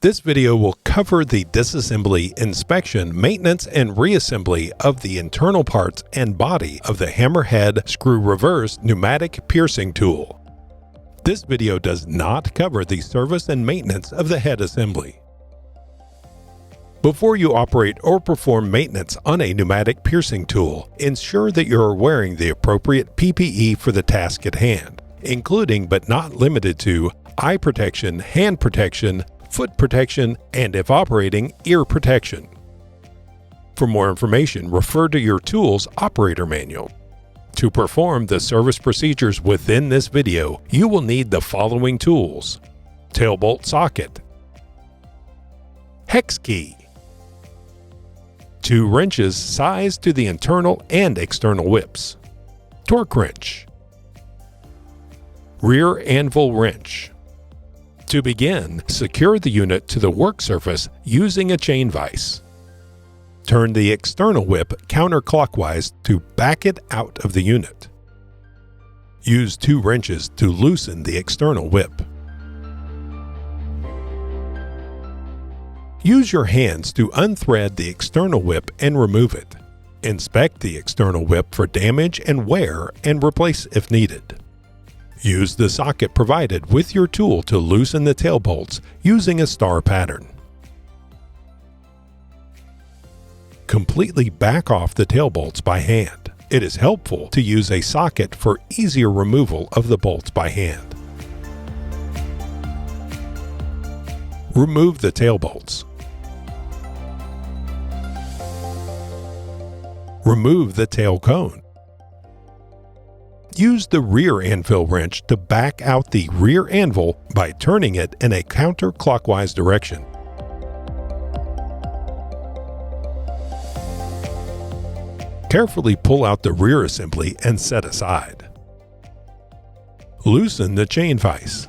This video will cover the disassembly, inspection, maintenance, and reassembly of the internal parts and body of the HammerHead screw reverse pneumatic piercing tool. This video does not cover the service and maintenance of the head assembly. Before you operate or perform maintenance on a pneumatic piercing tool, ensure that you are wearing the appropriate PPE for the task at hand, including but not limited to eye protection, hand protection, foot protection, and if operating, ear protection. For more information, refer to your tool's operator manual. To perform the service procedures within this video, you will need the following tools: tail bolt socket, hex key, 2 wrenches sized to the internal and external whips, torque wrench, rear anvil wrench. To begin, secure the unit to the work surface using a chain vise. Turn the external whip counterclockwise to back it out of the unit. Use 2 wrenches to loosen the external whip. Use your hands to unthread the external whip and remove it. Inspect the external whip for damage and wear and replace if needed. Use the socket provided with your tool to loosen the tail bolts using a star pattern. Completely back off the tail bolts by hand. It is helpful to use a socket for easier removal of the bolts by hand. Remove the tail bolts. Remove the tail cone. Use the rear anvil wrench to back out the rear anvil by turning it in a counterclockwise direction. Carefully pull out the rear assembly and set aside. Loosen the chain vise.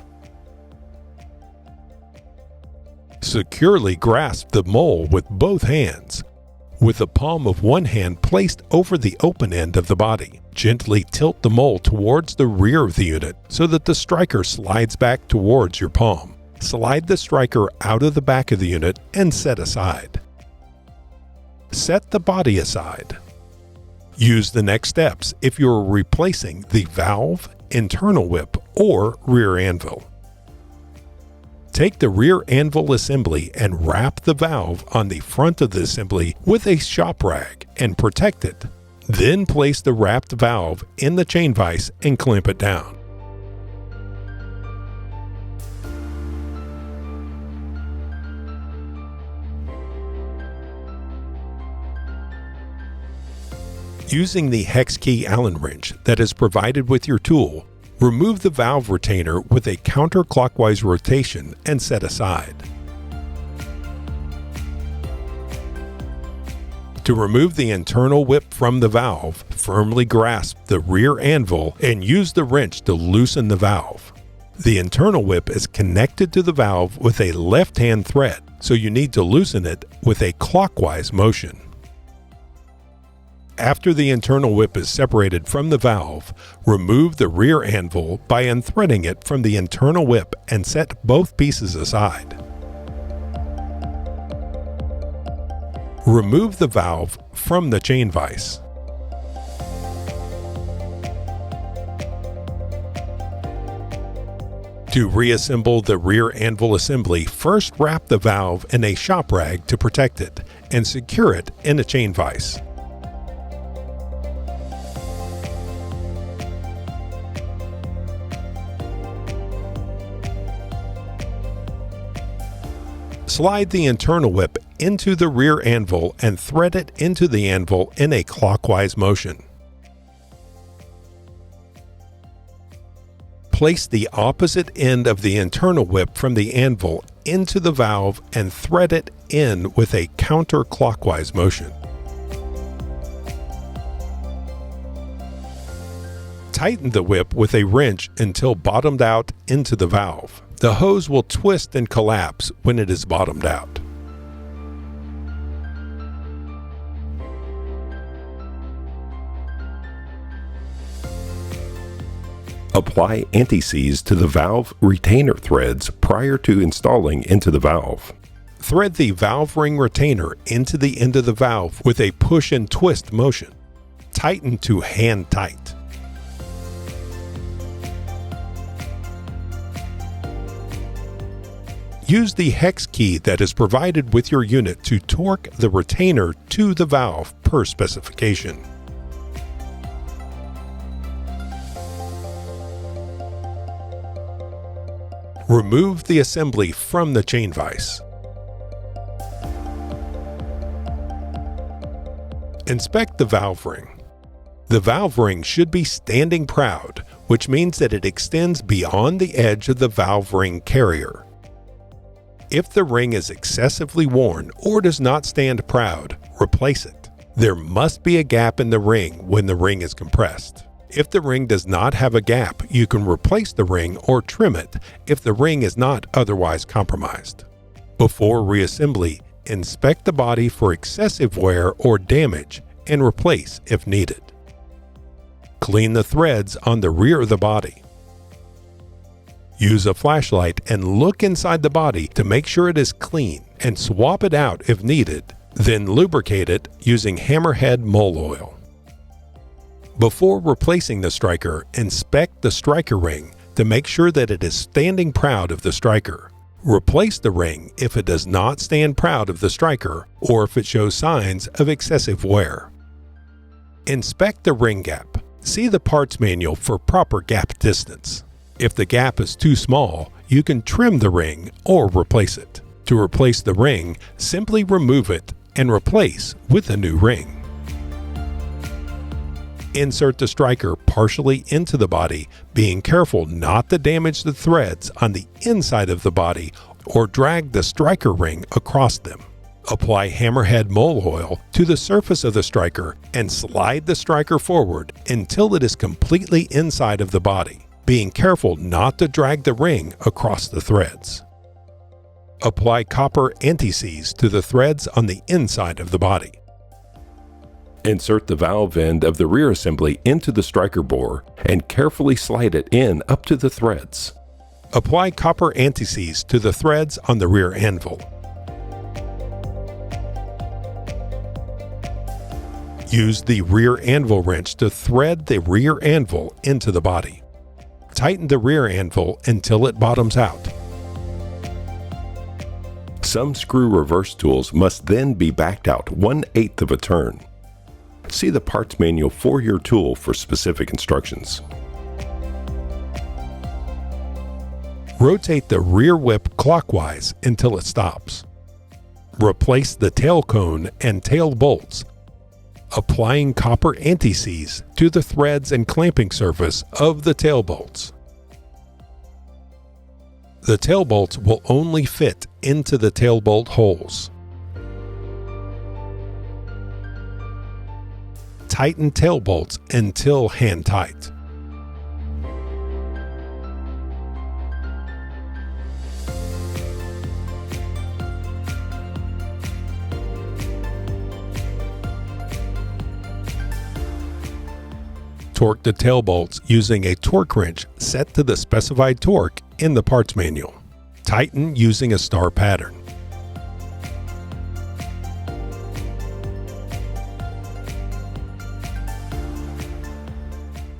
Securely grasp the mole with both hands, with the palm of one hand placed over the open end of the body. Gently tilt the mole towards the rear of the unit so that the striker slides back towards your palm. Slide the striker out of the back of the unit and set aside. Set the body aside. Use the next steps if you are replacing the valve, internal whip, or rear anvil. Take the rear anvil assembly and wrap the valve on the front of the assembly with a shop rag and protect it. Then place the wrapped valve in the chain vise and clamp it down. Using the hex key Allen wrench that is provided with your tool, remove the valve retainer with a counterclockwise rotation and set aside. To remove the internal whip from the valve, firmly grasp the rear anvil and use the wrench to loosen the valve. The internal whip is connected to the valve with a left-hand thread, so you need to loosen it with a clockwise motion. After the internal whip is separated from the valve, remove the rear anvil by unthreading it from the internal whip and set both pieces aside. Remove the valve from the chain vise. To reassemble the rear anvil assembly, first wrap the valve in a shop rag to protect it and secure it in a chain vise. Slide the internal whip into the rear anvil and thread it into the anvil in a clockwise motion. Place the opposite end of the internal whip from the anvil into the valve and thread it in with a counterclockwise motion. Tighten the whip with a wrench until bottomed out into the valve. The hose will twist and collapse when it is bottomed out. Apply anti-seize to the valve retainer threads prior to installing into the valve. Thread the valve ring retainer into the end of the valve with a push and twist motion. Tighten to hand tight. Use the hex key that is provided with your unit to torque the retainer to the valve per specification. Remove the assembly from the chain vise. Inspect the valve ring. The valve ring should be standing proud, which means that it extends beyond the edge of the valve ring carrier. If the ring is excessively worn or does not stand proud, replace it. There must be a gap in the ring when the ring is compressed. If the ring does not have a gap, you can replace the ring or trim it if the ring is not otherwise compromised. Before reassembly, inspect the body for excessive wear or damage and replace if needed. Clean the threads on the rear of the body. Use a flashlight and look inside the body to make sure it is clean and swap it out if needed, then lubricate it using HammerHead mold oil. Before replacing the striker, inspect the striker ring to make sure that it is standing proud of the striker. Replace the ring if it does not stand proud of the striker or if it shows signs of excessive wear. Inspect the ring gap. See the parts manual for proper gap distance. If the gap is too small, you can trim the ring or replace it. To replace the ring, simply remove it and replace with a new ring. Insert the striker partially into the body, being careful not to damage the threads on the inside of the body or drag the striker ring across them. Apply HammerHead mold oil to the surface of the striker and slide the striker forward until it is completely inside of the body, being careful not to drag the ring across the threads. Apply copper anti-seize to the threads on the inside of the body. Insert the valve end of the rear assembly into the striker bore and carefully slide it in up to the threads. Apply copper anti-seize to the threads on the rear anvil. Use the rear anvil wrench to thread the rear anvil into the body. Tighten the rear anvil until it bottoms out. Some screw reverse tools must then be backed out 1/8 of a turn. See the parts manual for your tool for specific instructions. Rotate the rear whip clockwise until it stops. Replace the tail cone and tail bolts, applying copper anti-seize to the threads and clamping surface of the tail bolts. The tail bolts will only fit into the tail bolt holes. Tighten tail bolts until hand tight. Torque the tail bolts using a torque wrench set to the specified torque in the parts manual. Tighten using a star pattern.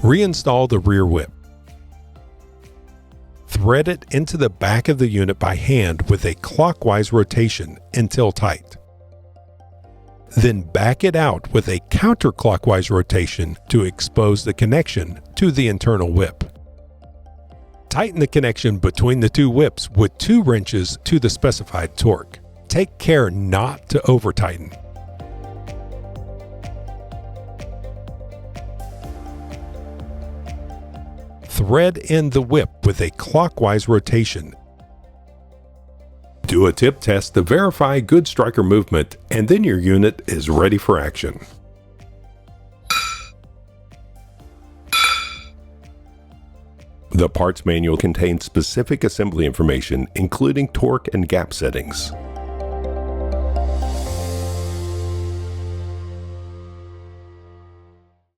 Reinstall the rear whip. Thread it into the back of the unit by hand with a clockwise rotation until tight. Then back it out with a counterclockwise rotation to expose the connection to the internal whip. Tighten the connection between the two whips with 2 wrenches to the specified torque. Take care not to over-tighten. Thread in the whip with a clockwise rotation. Do a tip test to verify good striker movement, and then your unit is ready for action. The parts manual contains specific assembly information, including torque and gap settings.